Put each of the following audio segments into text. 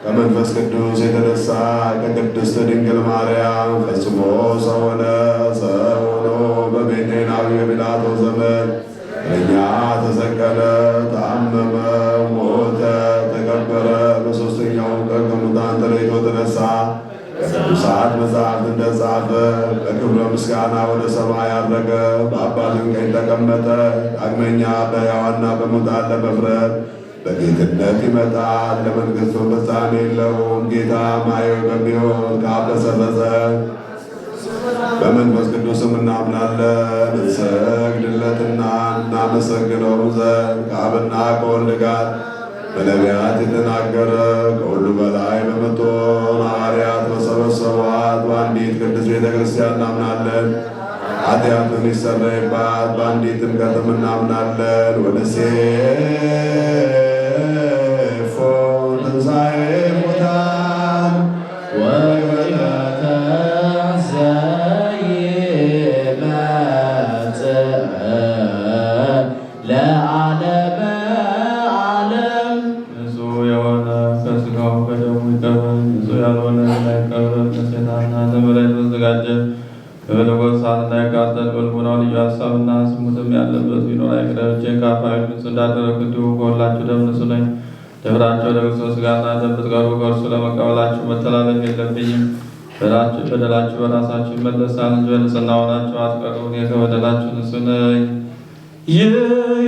ከመንፈስ ቅዱስ የተነሳ ከቅድስት ድንግል ማርያም ፈጽሞ ሰው ሆነ። ሰው ሆኖ በቤቴናዊ ጲላጦስ ዘመን ለእኛ ተሰቀለ፣ ታመመ፣ ሞተ፣ ተቀበረ። በሦስተኛውም ቀን ከሙታን ተለይቶ ተነሳ። ቅዱሳት መጻሕፍት እንደጻፈ በክብረ ምስጋና ወደ ሰማይ አረገ፣ በአባቱም ቀኝ ተቀመጠ። ዳግመኛ በሕያዋንና በሙታን ለመፍረድ በጌትነት ይመጣል። ለመንግሥቱ ፍጻሜ የለውም። ጌታ ማየው በሚሆን ከአብ ተሰረጸ። በመንፈስ ቅዱስም እናምናለን፣ እንሰግድለትና እናመሰግነው ዘንድ ከአብና ከወልድ ጋር በነቢያት የተናገረ ከሁሉ በላይ በምትሆን ሐዋርያት በሰበሰቧት በአንዲት ቅድስት ቤተ ክርስቲያን እናምናለን። ኃጢአት በሚሰረይባት በአንዲት ጥምቀትም እናምናለን። ወንሴፎ ትንሣኤ ሙታን ወዕለተ ዘይመጽእ ለዓለመ ዓለም። ንጹሕ የሆነ ከሥጋው ከደሙ ይቀበል፣ ንጹሕ ያልሆነ እንዳይቀበል ለሰይጣንና ለመላእክት ተዘጋጀ። በመለኮት እሳት እንዳይቃጠል በልቡናው ልዩ ሐሳብና ዝሙትም ያለበት ቢኖር አይቅረብ። እጄን ከአፋዊ ንጹሕ እንዳደረግሁ እንዲሁ ከሁላችሁ ደም ንጹሕ ነኝ። ደብራችሁ ወደ ክርስቶስ ሥጋና ደም ብትቀርቡ ከእርሱ ለመቀበላችሁ መተላለፍ የለብኝም። በደላችሁ በራሳችሁ ይመለሳል እንጂ በንጽሕና ሆናችሁ አትቀርቡ። እኔ ከበደላችሁ ንጹሕ ነኝ። ይህ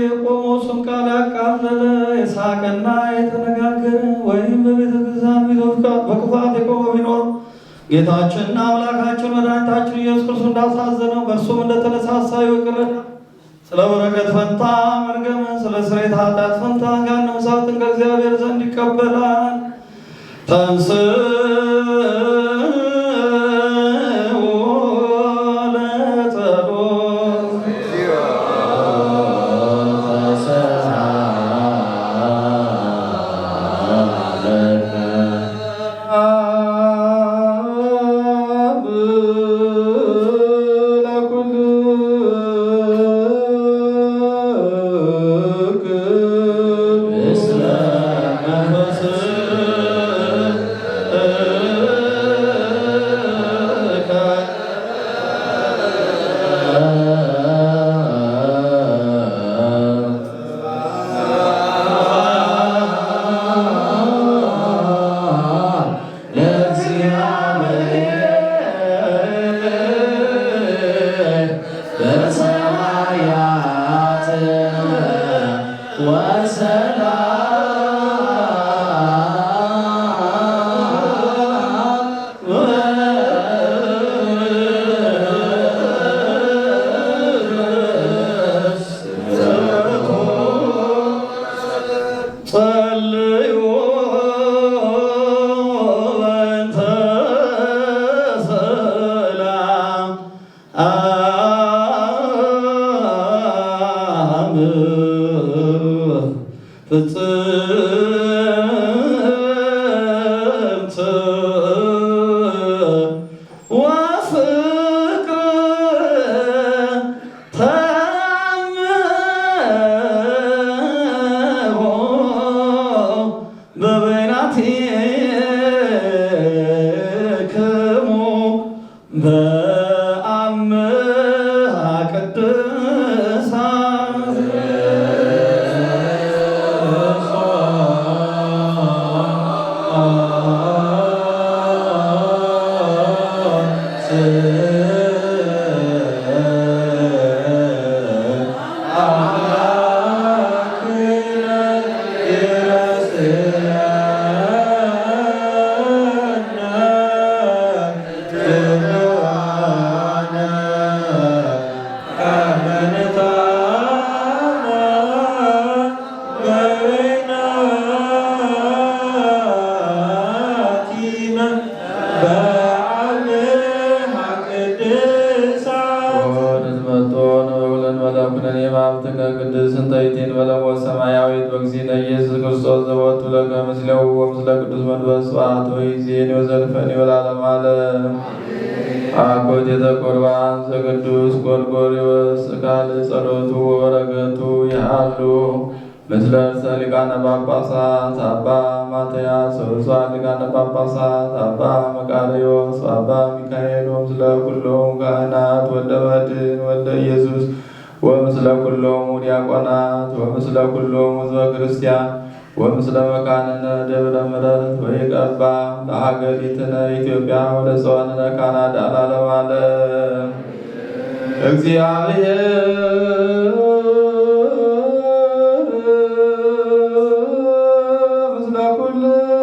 የቆሞሱን ቃል ያቃለለ የሳቀና የተነጋገረ ወይም በቤተ ክርስቲያን ፊቶች በክፋት የቆመ ቢኖር ጌታችንና አምላካችን መድኃኒታችን ኢየሱስ ክርስቶስ እንዳሳዘነው በእርሱም እንደተነሳሳ ይቅር። ስለ በረከት ፈንታ መርገምን፣ ስለ ስርየተ ኃጢአት ፈንታ ገሃነመ እሳትን ከእግዚአብሔር ዘንድ ይቀበላል። ምስለ መንፈስህ አኮቴተ ቁርባን ዘቅዱስ ጎርጎርዮስ ካል ጸሎቱ ወበረከቱ ያሉ ምስለ ርእሰ ሊቃነ ጳጳሳት አባ ማትያስ ወርሷን ሊቃነ ጳጳሳት አባ መቃርዮስ አባ ሚካኤል ወምስለ ኩሎሙ ካህናት ወልደ መድኅን ወልደ ኢየሱስ ወምስለ ኩሎሙ ዲያቆናት ወምስለ ኩሎሙ ሕዝበ ክርስቲያን ወምስለ መካንነ ደብረ ምሕረት ወይቀባ ለሀገሪትነ ኢትዮጵያ ወለጽዮንነ ካናዳ ለዓለመ ዓለም እግዚአብሔር ምስለ ኩልክሙ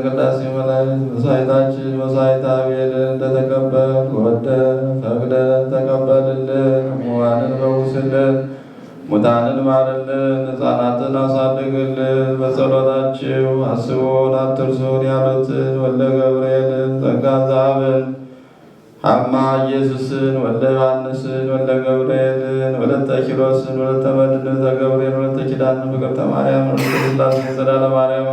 ቅዳሴ መላእክት መሥዋዕታችን መሥዋዕተ አቤልን እንደተቀበል ወደ ፈቅደ ተቀበልልን። ሕሙማንን ፈውስልን፣ ሙታንን ማርልን፣ ሕፃናትን አሳድግልን። በጸሎታችሁ አስቡን አትርሱን ያሉትን ወልደ ገብርኤልን ጸጋ ዛብን አማ ኢየሱስን ወልደ ዮሐንስን ወልደ ገብርኤልን ወለተ ኪሮስን ወለተ መድኅን ዘገብርኤል ወለተ ኪዳንን ፍቅርተ ማርያም ወለተ ሥላሴ ጸዳለ ማርያም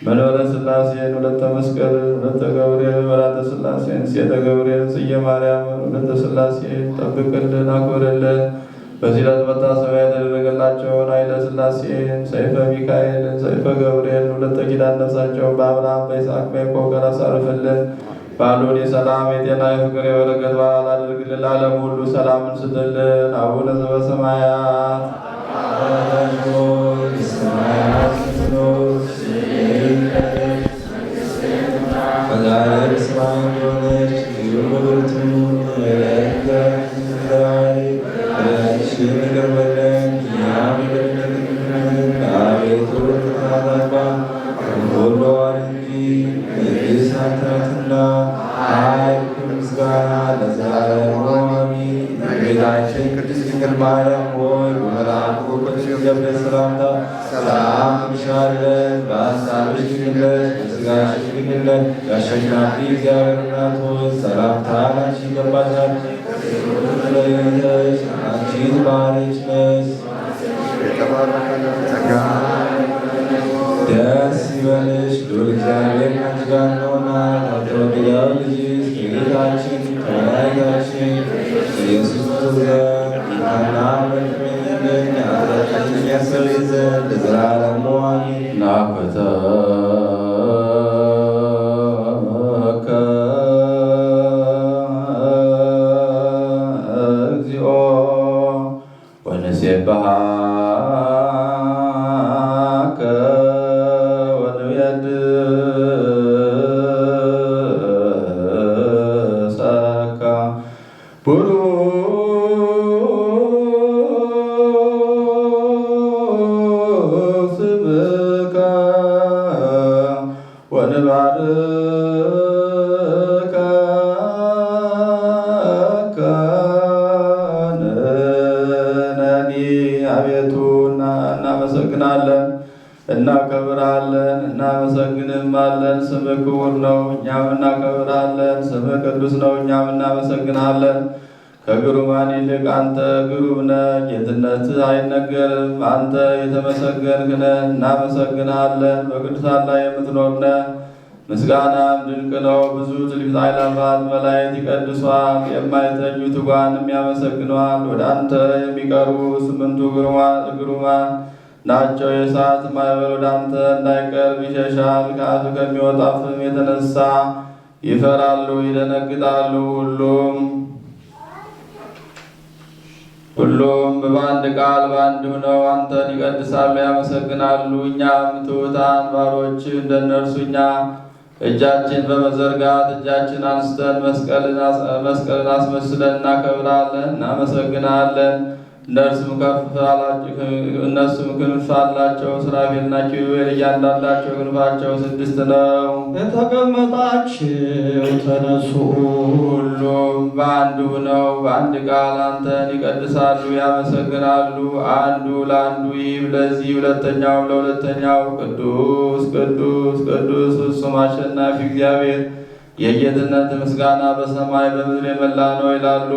መንበረ ሥላሴን ወለተ መስቀልን ወለተ ገብርኤል ወላተ ሥላሴን ሴተ ገብርኤል ጽየ ማርያም ወለተ ሥላሴ ጠብቅልን አክብርልን። በዚህ ዕለት መታሰቢያ የተደረገላቸውን ኃይለ ሥላሴን ሰይፈ ሚካኤልን ሰይፈ ገብርኤል ወለተ ኪዳን ነፍሳቸው በአብርሃም በይስሐቅ በያዕቆብ ጋር አሳርፍልን። በዓሉን የሰላም የጤና የፍቅር የበረከት በዓል አድርግልን። ለዓለም ሁሉ ሰላምን ስጥልን። አቡነ ዘበሰማያት Amen. ናትና ኃይል ምስጋና ለዘላለሙ አሜን። እመቤታችን ቅድስት ድንግል ማርያም ሆይ በመልአኩ ቅዱስ ገብርኤል ሰላምታ ሰላም እንልሻለን። በሐሳብሽ ድንግል ነሽ፣ በሥጋሽም ድንግል ነሽ። የአሸናፊ እግዚአብሔር እናት ሆይ ሰላምታ ላንቺ ይገባሻል። ለይተሽ አንቺ የተባረክሽ ነሽ። ደስ ይበልሽ ልዑል እግዚአብሔር ካንቺ ጋር ነውና ከተወደደው ልጅሽ ከጌታችን ከመድኃኒታችን ከኢየሱስ ክርስቶስ ዘንድ ይቅርታና ምሕረትን ኃጢአታችንን ያስተሰርይ ዘንድ ለዘላለሙ አሜን። ናኩተከ እግዚኦ ወንሴብሐከ ወንውየድሰከ ቡሩክ ስምከ ወንባርከከ ንሕነኒ አቤቱ እናመሰግናለን፣ እናከብራለን፣ እናመሰግንማለን። ስምህ ክቡር ነው፣ እኛም እናከብራለን። ስምህ ቅዱስ ነው፣ እኛም እናመሰግናለን። ከግሩማን ይልቅ አንተ ግሩም ነህ፣ ጌትነትህ አይነገርም። አንተ የተመሰገንክ ነህ፣ እናመሰግናለን። በቅዱሳን ላይ የምትኖር ነህ፣ ምስጋናም ድንቅ ነው። ብዙ ትልቅ አእላፋት መላእክት ይቀድሷል፣ የማይተኙ ትጉሃንም ያመሰግነዋል። ወደ አንተ የሚቀርቡ ስምንቱ ግሩማን ናቸው። የእሳት ማዕበል ወደ አንተ እንዳይቀርብ ይሸሻል። ከአፍ ከሚወጣ ፍም የተነሳ ይፈራሉ፣ ይደነግጣሉ። ሁሉም በአንድ ቃል በአንድ ሆነው አንተን ይቀድሳሉ፣ ያመሰግናሉ። እኛም ትሑታን ባሮች እንደነርሱ እኛ እጃችን በመዘርጋት እጃችን አንስተን መስቀልን አስመስለን እናከብራለን፣ እናመሰግናለን። እነርሱም ክንፍ አላቸው፣ ሱራፌልና ኪሩቤል እያንዳንዳቸው ክንፋቸው 6 ነው። የተቀመጣችሁ ተነሱ። ሁሉም በአንድ ሆነው በአንድ ቃል አንተን ይቀድሳሉ፣ ያመሰግናሉ። አንዱ ለአንዱ ይህም ለዚህ ሁለተኛውም ለሁለተኛው ቅዱስ ቅዱስ ቅዱስ ፍጹም አሸናፊ እግዚአብሔር የጌትነት ምስጋና በሰማይ በምድር የመላ ነው ይላሉ።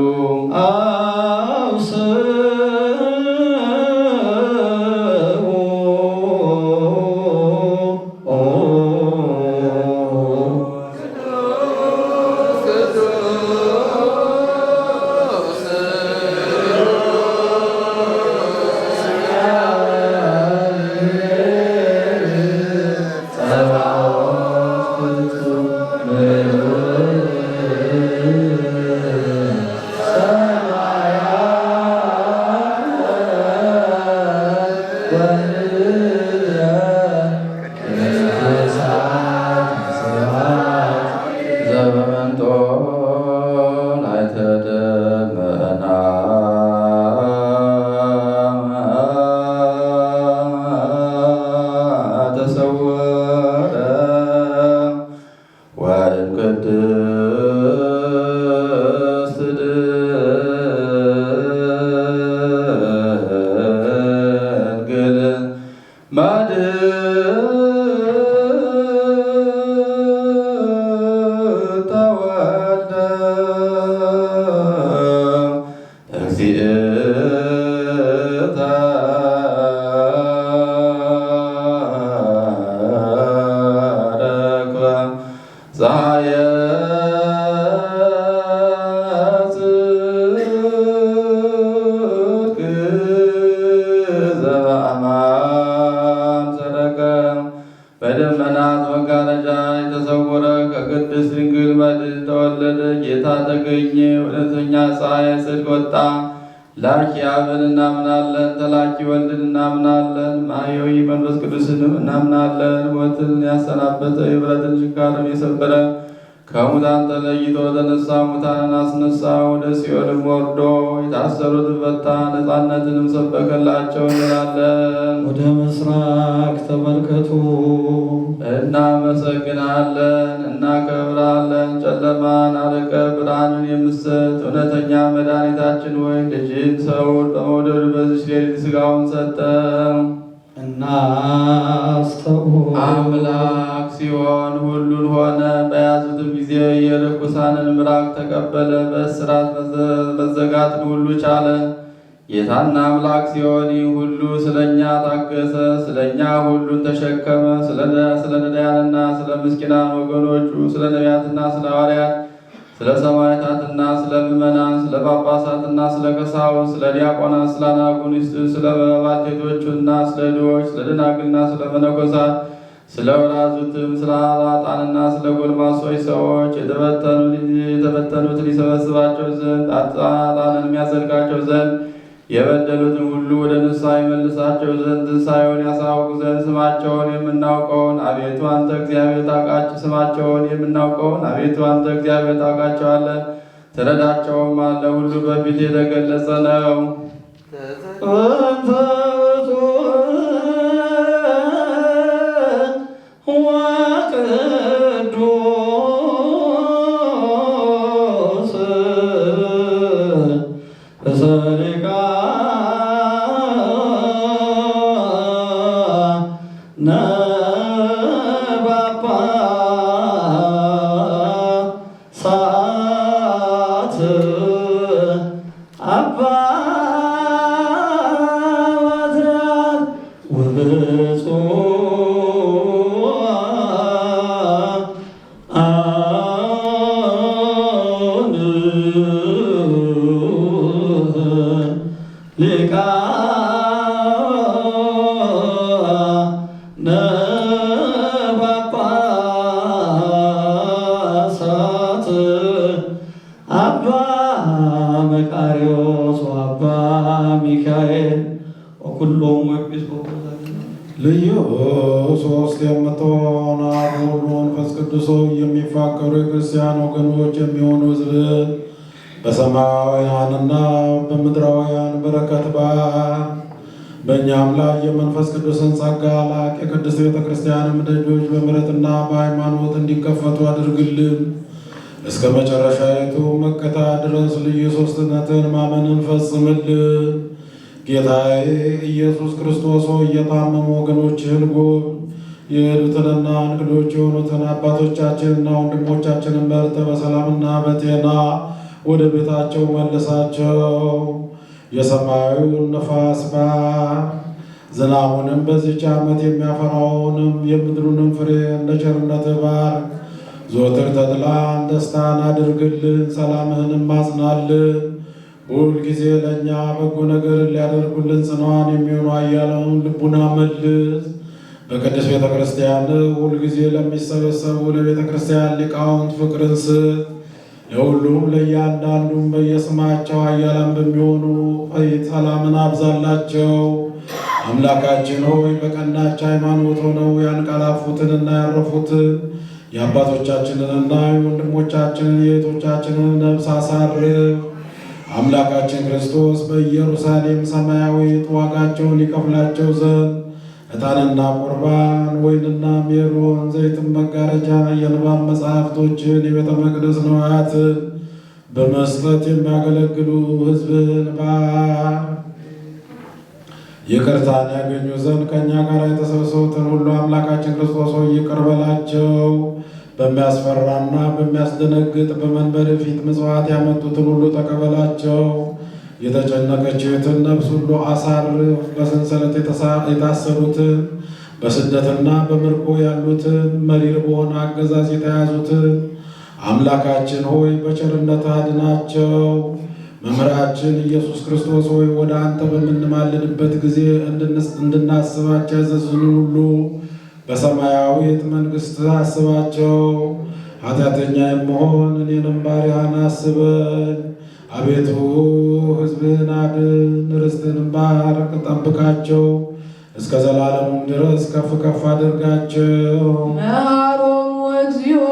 በደመናት መጋረጃ የተሰወረ ከቅድስት ድንግል መድኅን ተወለደ። ጌታ ተገኘ። እውነተኛ ፀሐይ ጽድቅ ወጣ። ላኪ አብን እናምናለን፣ ተላኪ ወልድን እናምናለን፣ ማየዊ መንፈስ ቅዱስንም እናምናለን። ሞትን ያሰናበተ የብረትን ችንካርም የሰበረ ከሙታን ተለይቶ ተነሳ፣ ሙታንን አስነሳ። ወደ ሲኦልም ወርዶ የታሰሩትን ፈታ፣ ነፃነትንም ሰበከላቸው እንላለን። ወደ ምስራቅ ተመልከቱ። እናመሰግናለን፣ እናከብራለን። ጨለማን አርቀ ብርሃንን የምትሰጥ እውነተኛ መድኃኒታችን ሆይ ልጅን ሰውን በመውደዱ በዚች ሌሊት ሥጋውን ሰጠ። እናስተውል። አምላክ ሲሆን ሁሉን ሆነ። በያዙትም ጊዜ የርኩሳንን ምራቅ ተቀበለ። በእስራት መዘጋትን ሁሉ ቻለ። ጌታና አምላክ ሲሆን ይህ ሁሉ ስለኛ ታገሰ። ስለኛ ሁሉን ተሸከመ። ስለ ነዳያንና ስለ ምስኪናን ወገኖቹ፣ ስለ ነቢያትና ስለ ሐዋርያት፣ ስለ ሰማዕታትና ስለ ምዕመናን፣ ስለ ጳጳሳትና ስለ ቀሳውስት፣ ስለ ዲያቆናት፣ ስለ አናጉንስት፣ ስለ ባልቴቶቹና ስለ ድሆች፣ ስለ ደናግልና ስለ መነኮሳት፣ ስለ ወራዙትም፣ ስለ አላጣንና ስለ ጎልማሶች ሰዎች የተበተኑትን ሊሰበስባቸው ዘንድ አጣጣንን የሚያዘልቃቸው ዘንድ የበደሉትን ሁሉ ወደ ንስሐ ይመልሳቸው ዘንድ ትንሣኤውን ያሳውቁ ዘንድ ስማቸውን የምናውቀውን አቤቱ አንተ እግዚአብሔር ታውቃቸው ስማቸውን የምናውቀውን አቤቱ አንተ እግዚአብሔር ታውቃቸዋለህ፣ ትረዳቸውም አለ። ሁሉ በፊት የተገለጸ ነው። ልዩ ሶስት የምትሆን አብ ወልድ መንፈስ ቅዱስ የሚፋቀሩ የክርስቲያን ወገኖች የሚሆኑ ሕዝብ በሰማያውያንና በምድራውያን በረከት በእኛም ላይ የመንፈስ ቅዱስን ጸጋ ላክ። የቅድስት ቤተ ክርስቲያንም ደጆች በምሕረትና በሃይማኖት እንዲከፈቱ አድርግልን። እስከ መጨረሻይቱ መከታ ድረስ ልዩ ሶስትነትን ማመንን ፈጽምልን። ጌታዬ ኢየሱስ ክርስቶስ ሆይ የታመሙ ወገኖችህን ጎብኝ። የሄዱትንና እንግዶች የሆኑትን አባቶቻችንና ወንድሞቻችንን በርተ በሰላምና በጤና ወደ ቤታቸው መልሳቸው። የሰማዩን ነፋስ ዝናቡንም በዚች ዓመት የሚያፈራውንም የምድሩንም ፍሬ እንደ ቸርነትህ ባርክ። ዘወትር ተድላን ደስታን አድርግልን፣ ሰላምህንም አጽናልን። ሁል ጊዜ ለእኛ በጎ ነገር ሊያደርጉልን ጽኗን የሚሆኑ ኃያላኑን ልቡና መልስ። በቅድስት ቤተ ክርስቲያን ሁል ጊዜ ለሚሰበሰቡ ለቤተ ክርስቲያን ሊቃውንት ፍቅርን ስጥ። ለሁሉም ለእያንዳንዱም በየስማቸው ኃያላን በሚሆኑ ፈይት ሰላምን አብዛላቸው። አምላካችን ሆይ በቀናች ሃይማኖት ሆነው ያንቀላፉትንና ያረፉትን የአባቶቻችንንና የወንድሞቻችንን የእህቶቻችንን ነፍስ አሳርፍ። አምላካችን ክርስቶስ በኢየሩሳሌም ሰማያዊት ዋጋቸውን ይከፍላቸው ዘንድ ዕጣንና ቁርባን፣ ወይንና ሜሮን፣ ዘይትን፣ መጋረጃ፣ የንባብ መጻሕፍቶችን፣ የቤተ መቅደስ ንዋያትን በመስጠት የሚያገለግሉ ሕዝብን ይቅርታን ያገኙ ዘንድ ከእኛ ጋር የተሰበሰቡትን ሁሉ አምላካችን ክርስቶስ ሆይ ይቅር በላቸው። በሚያስፈራና በሚያስደነግጥ በመንበር ፊት ምጽዋት ያመጡትን ሁሉ ተቀበላቸው። የተጨነቀችትን ነፍስ ሁሉ አሳርፍ። በሰንሰለት የታሰሩትን በስደትና በምርኮ ያሉትን መሪር በሆነ አገዛዝ የተያዙትን አምላካችን ሆይ በቸርነት አድናቸው። መምህራችን ኢየሱስ ክርስቶስ ሆይ ወደ አንተ በምንማልድበት ጊዜ እንድናስባቸው ያዘዝን ሁሉ በሰማያዊት መንግሥት አስባቸው። ኃጢአተኛ የምሆን እኔንም ባሪያህን አስበኝ። አቤቱ ሕዝብህን አድን፣ ርስትህንም ባርክ፣ ጠብቃቸው። እስከ ዘላለሙም ድረስ ከፍ ከፍ አድርጋቸው። መሐሮሙ እግዚኦ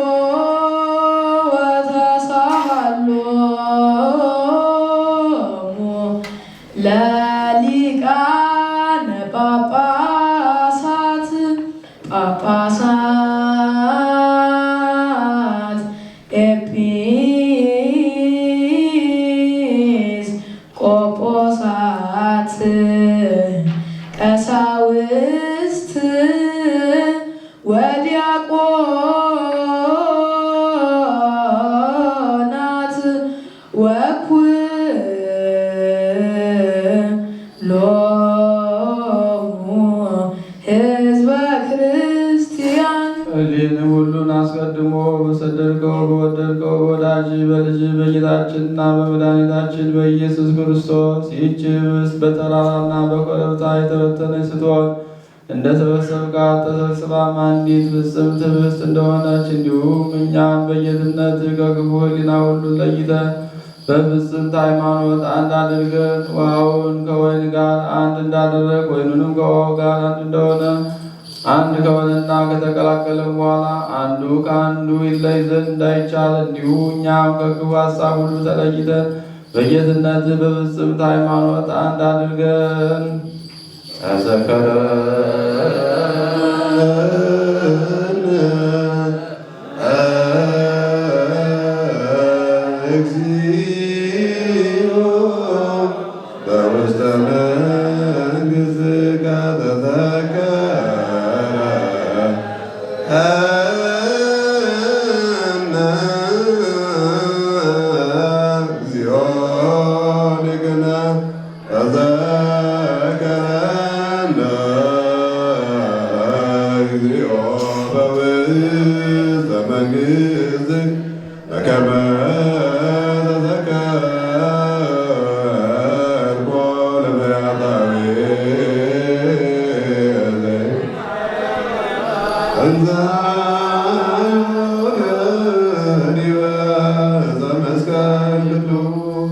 በወደድከው በወዳጅ በልጅ በጌታችንና በመድኃኒታችን በኢየሱስ ክርስቶስ ይህች ኅብስት በተራራና በኮረብታ የተበተነች ስትሆን እንደ ሰበሰብካት ተሰብስባም አንዲት ፍጽምት ኅብስት እንደሆነች እንዲሁም እኛም በጌትነት ከክፉ ሕሊና ሁሉ ለይተን በፍጽምት ሃይማኖት አንድ አድርገን ውሃውን ከወይን ጋር አንድ እንዳደረግ ወይኑንም ከውሃው ጋር አንድ እንደሆነ አንድ ከሆነና ከተቀላቀለም በኋላ አንዱ ከአንዱ ይለይ ዘንድ እንዳይቻል እንዲሁ እኛም ከክፉ ሐሳብ ሁሉ ተለይተን በጌትነት በፍጽምት ሃይማኖት አንድ አድርገን ተዘከረ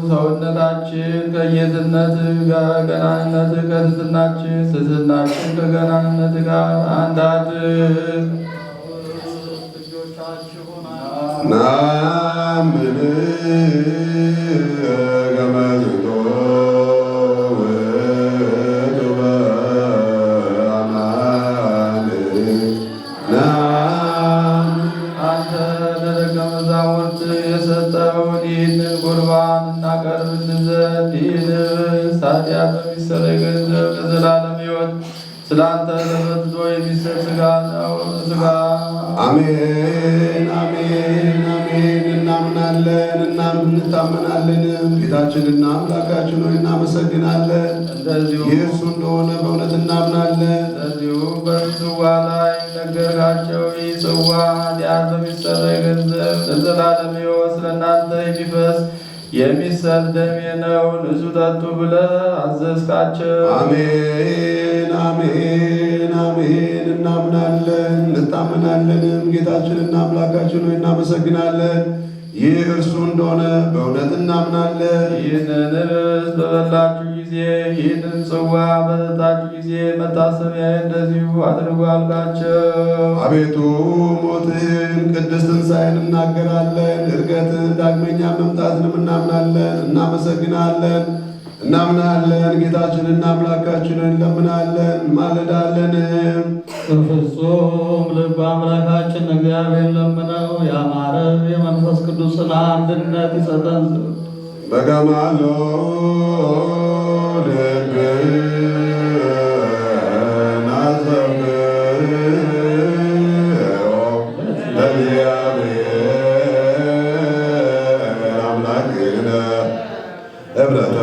ሰውነታችን ከጌትነት ከገናንነት ከትሕትናችን ትሕትናችን ከገናንነት ጋር አንድ አድርግ። ናምን ገመዝቶ ውእቱ በአማን አንተ ለደቀ መዛሙርት የሰጠውን ይህንን ቁርባን እናቀርብልን ዘንድ ይህን ኅብስት ኃጢአት በሚሰረይ ገንዘብ ለዘላለም ሕይወት ስለ አንተ ተፈትቶ የሚሰጥ ሥጋ ነው። ሥጋ አሜን አሜን አሜን። እናምናለን እንታመናለንም። ጌታችንና አምላካችን ሆይ እናመሰግናለን። እንደዚሁ የእሱ እንደሆነ በእውነት እናምናለን። እንደዚሁም በጽዋ ላይ ነገርካቸው። ይህ ጽዋ ኃጢአት በሚሰረይ ገንዘብ ለዘላለም ሕይወት ስለ እናንተ የሚፈስ የሚሰጥ ደሜ ነው፣ ንሱ ጠጡ ብለህ አዘዝካቸው። አሜን አሜን አሜን። እናምናለን እንታመናለንም። ጌታችንና አምላካችን ሆይ እናመሰግናለን። ይህ እርሱ እንደሆነ በእውነት እናምናለን። ይህንን ኅብስት በበላችሁ ጊዜ ይህንን ጽዋ በጠጣችሁ ጊዜ መታሰቢያ እንደዚሁ አድርጉ አልካቸው። አቤቱ ሞትን፣ ቅድስት ትንሣኤን እናገራለን። ዕርገትን፣ ዳግመኛ መምጣትንም እናምናለን። እናመሰግናለን እናምናለን። ጌታችንና አምላካችንን እንለምናለን እንማልዳለንም። በፍጹም ልብ አምላካችን እግዚአብሔር ለምነው ያማረ የመንፈስ ቅዱስን አንድነት ይሰጠን ዘንድ በገማሎ ልብን አዘምር ለእግዚአብሔር አምላክነ ኅብረተ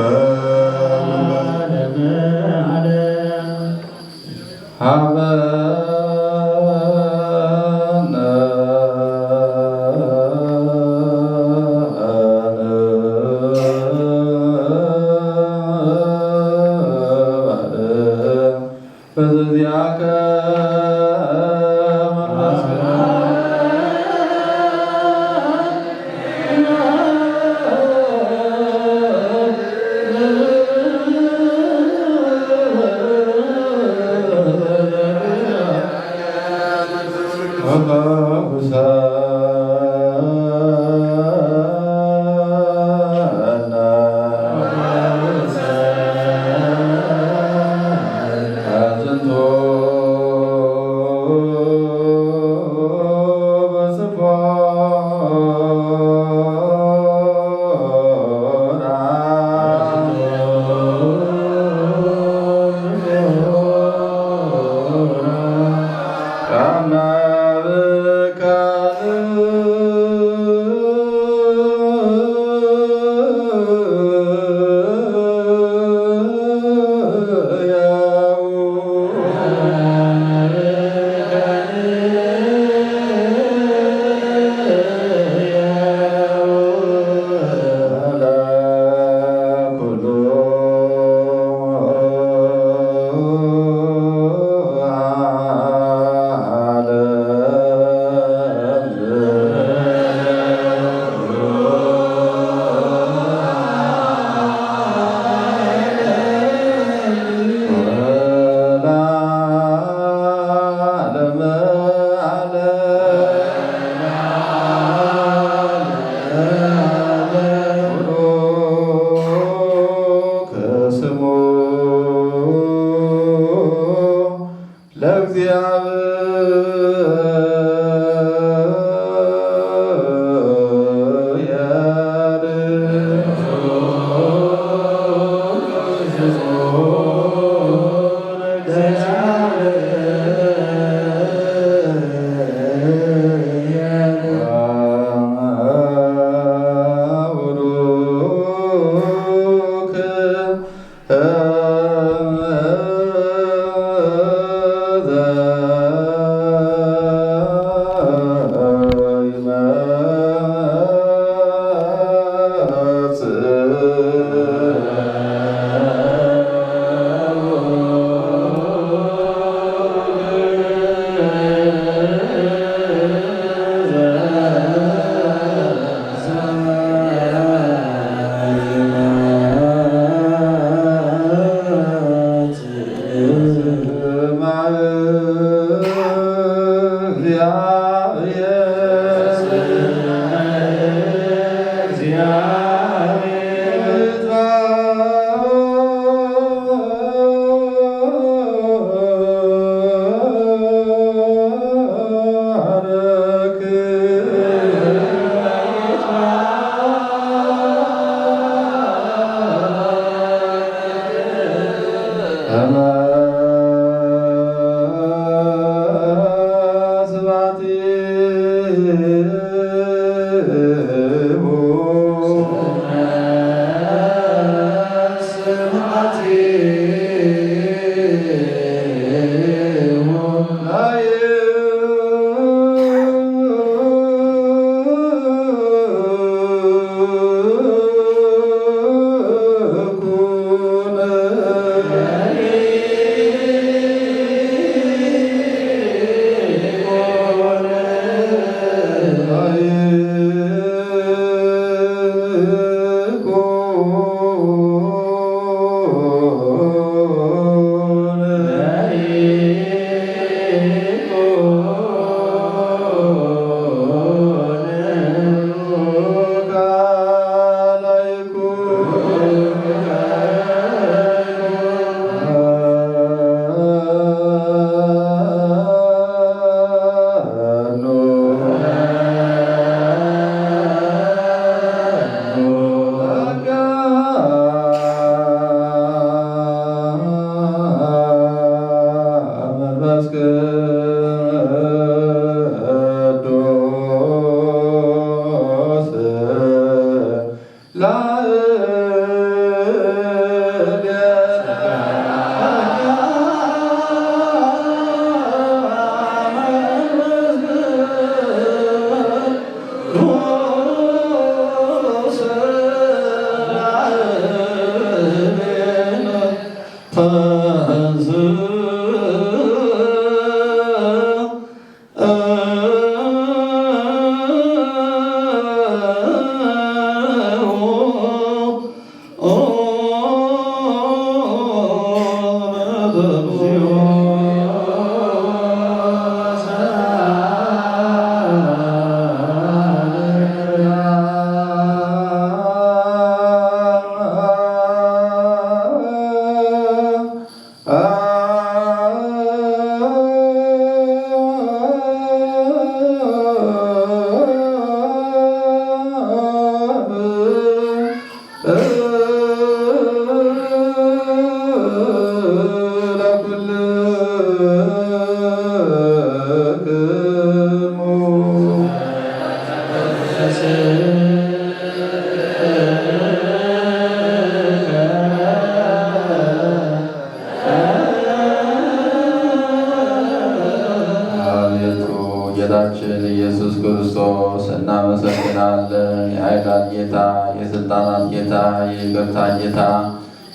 የኃይላት ጌታ፣ የሥልጣናት ጌታ፣ የይቅርታ ጌታ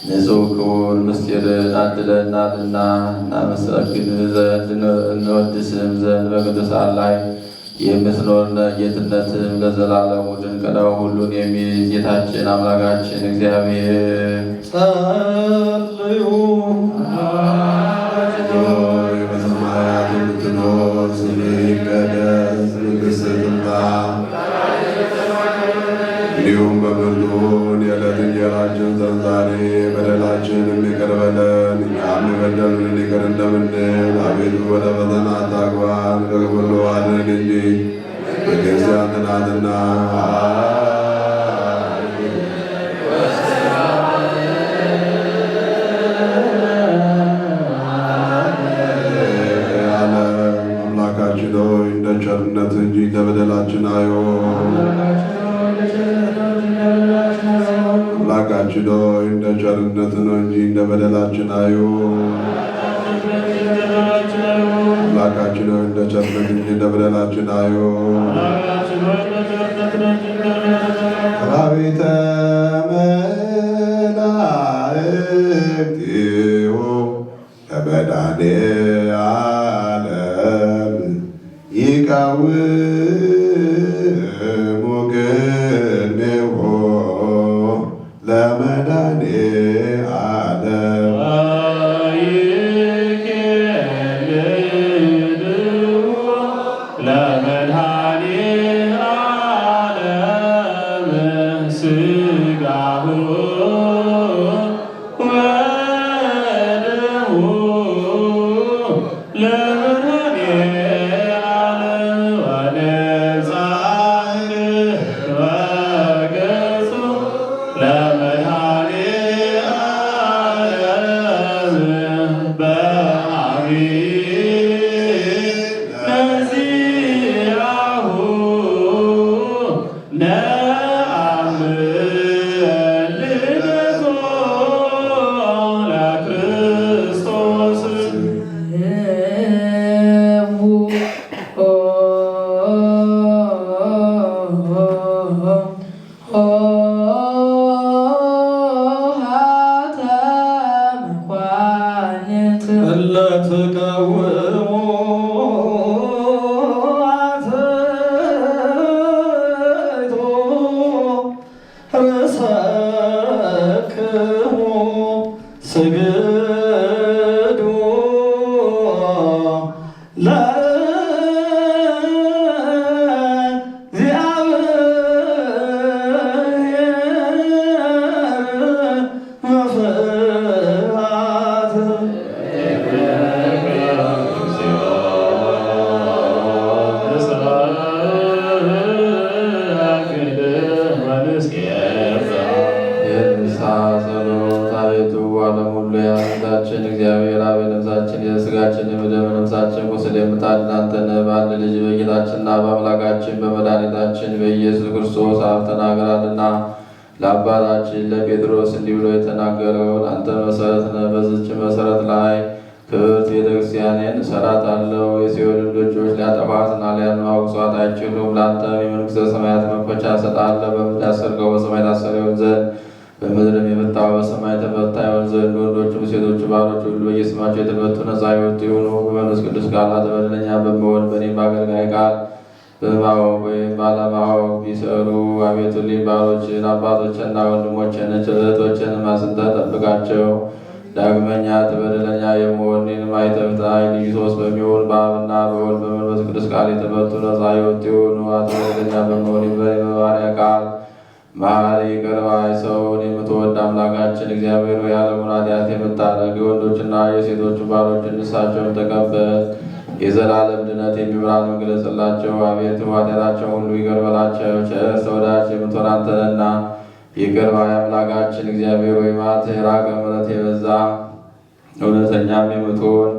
ንጹሕ ክቡር ምስጢርን አድለናልና እናመሰግን ዘንድ እንወድስም ዘንድ በቅዱሳን ላይ የምትኖር ጌትነትም ለዘላለሙ ድንቅ ነው። ሁሉን የሚይዝ ጌታችን አምላካችን እግዚአብሔር ጸልዩ። ሆይ በሰማያት የምትኖር ስምህ ይቀደስ፣ መንግሥትህ ትምጣ፣ እንዲሁም በምድር የዕለት እንጀራችንን ስጠን ዛሬ፣ በደላችንን ይቅር በለን እኛም የበደሉንን ይቅር እንደምንል፣ አቤቱ ወደ ፈተና አታግባን ከክፉ ሁሉ አድነን እንጂ መንግሥት ያንተ ናትና አምላካችን ሆይ እንደ ቸርነትህ እንጂ እንደ በደላችን አይሁን። አምላካችን ሆይ እንደ ቸርነትህ ነው እንጂ እንደ በደላችን አይሁን። አምላካችን ሆይ እንደ ቸርነትህ እንጂ እንደ በደላችን አይሁን። ሰራዊተ መላእክቲሁ ለመድኃኔዓለም ይቀውሙ ቅድሜሁ ለመድኃኔዓለም ለአባታችን ለጴጥሮስ እንዲህ ብሎ የተናገረውን አንተ መሰረት ነህ። በዚች መሰረት ላይ ክብርት ቤተክርስቲያኔን እሰራታለሁ። የሲኦልን ደጆች ሊያጠፏትና ሊያናውጧት አይችሉም። ለአንተም የመንግሥተ ሰማያት መክፈቻ እሰጥሃለሁ። በምድር ያሰርከው በሰማይ የታሰረ ይሆን ዘንድ፣ በምድርም የመታው በሰማይ የተፈታ ይሆን ዘንድ። ወንዶችም ሴቶች ባሮች ሁሉ በየስማቸው የተፈቱ ነፃ የወጡ ይሁኑ። በመንፈስ ቅዱስ ቃላት በደለኛ በመሆን በእኔም በአገልጋይ ቃል በማወቅ ወይም ባለማወቅ ቢሰሩ አቤቱ ባሮችን አባቶችንና ወንድሞችን እህቶችንም አጽንተህ ጠብቃቸው። ዳግመኛ በደለኛ የመሆን እኔንም አይተህ ፍታኝ። ልዩ ሦስት በሚሆን በአብና በወልድ በመንፈስ ቅዱስ ቃል የተፈቱ ነፃ የወጡ ይሁኑ። በደለኛ በመሆን በባሪያ ቃል መሐሪ ይቅር ባይ ሰውን የምትወድ አምላካችን እግዚአብሔር ሆይ የዓለሙን ኃጢአት የምታደርግ የወንዶችና የሴቶች ባሮችን ንስሐቸውን ተቀበል። የዘላለም ድነት የሚብራን መግለጽላቸው። አቤቱ ኃጢአታቸው ሁሉ ይቅር በላቸው። ቸር ወዳጅ የምትሆን አንተ ነህና ይቅር ባይ አምላካችን እግዚአብሔር ሆይ መዓትህ የራቀ ምሕረት የበዛ እውነተኛም የምትሆን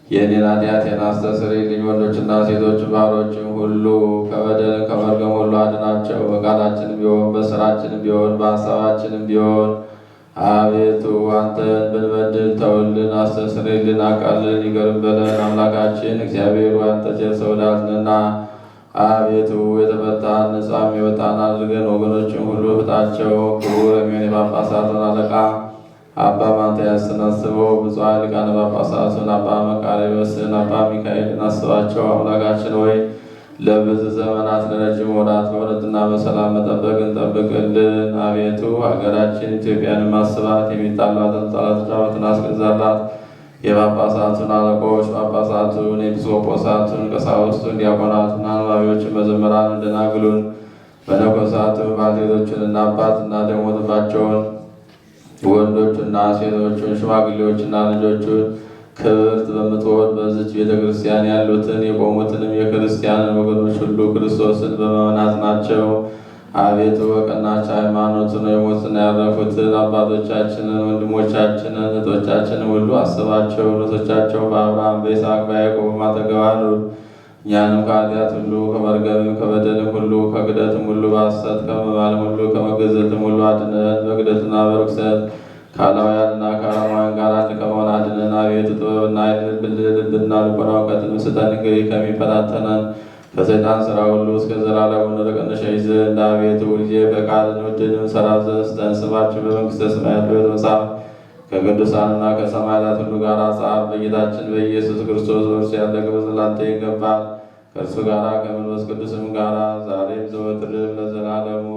የእኔን ኃጢአቴን አስተስርይልኝ። ወንዶችና ሴቶች ባሮችን ሁሉ ከበደል ከመርገም ሁሉ አድናቸው። በቃላችንም ቢሆን በስራችንም ቢሆን በሀሳባችንም ቢሆን አቤቱ አንተን ብንበድል ተውልን፣ አስተስርይልን፣ አቃልልን፣ ይቅር በለን። አምላካችን እግዚአብሔር ሆይ አንተ ቸር ሰው ወዳጅ ነህና አቤቱ የተፈታን ነጻም የወጣን አድርገን ወገኖችን ሁሉ ፍታቸው። ክቡር የሚሆን የጳጳሳቱን አለቃ አባ ማትያስን አስበው። ብፁዓን ሊቃነ ጳጳሳቱን አባ መቃርዮስን፣ አባ ሚካኤልን አስባቸው። አምላካችን ሆይ ለብዙ ዘመናት ለረጅም ወራት በእውነትና በሰላም መጠበቅን ጠብቅልን። አቤቱ ሀገራችን ኢትዮጵያንም አስባት። የሚጣሏትን ጠላቶቿን አስገዛላት። የጳጳሳቱን አለቆች ጳጳሳቱን፣ ኤጲስቆጶሳቱን፣ ቀሳውስቱን፣ ዲያቆናቱን፣ አንባቢዎችን፣ መዘምራንን፣ ደናግሉን፣ መነኮሳቱን፣ ባልቴቶችንና አባትና ደሞትባቸውን ወንዶችና ሴቶቹን፣ ሽማግሌዎችና ልጆቹን ክብርት በምትሆን በዚች ቤተ ክርስቲያን ያሉትን የቆሙትንም የክርስቲያንን ወገኖች ሁሉ ክርስቶስን በማመናት ናቸው። አቤቱ በቀናች ሃይማኖትን የሞትን ያረፉትን አባቶቻችንን፣ ወንድሞቻችንን፣ እህቶቻችንን ሁሉ አስባቸው። ርሶቻቸው በአብርሃም በይስሐቅ በያዕቆብ አጠገብ አሉ። እኛንም ከኃጢአት ሁሉ ከመርገምም ከበደልም ሁሉ ከክደትም ሁሉ በሐሰት ከመማልም ሁሉ ከመገዘትም ሁሉ አድነን። በክደትና በርኩሰት ከአላውያንና ከአረማውያን ጋር አንድ ከመሆን አድነን። አቤቱ ጥበብና ኃይልን ልብና ልቦና እውቀትን ስጠን። እንግዲህ ከሚፈታተነን ከሰይጣን ሥራ ሁሉ እስከ ዘላለሙ ርቀን እንሸሽ ዘንድ አቤቱ ሁልጊዜ ፈቃድን ወደድን እንሠራ ዘንድ ስጠን። ስማችን በመንግሥተ ሰማያት በመጽሐፍ ከቅዱሳንና ከሰማዕታት ሁሉ ጋር ጻፍ። በጌታችን በኢየሱስ ክርስቶስ በእርሱ ያለ ክብር ላንተ ይገባል። ከእርሱ ጋር ከመንፈስ ቅዱስም ጋር ዛሬም ዘወትርም ለዘላለሙ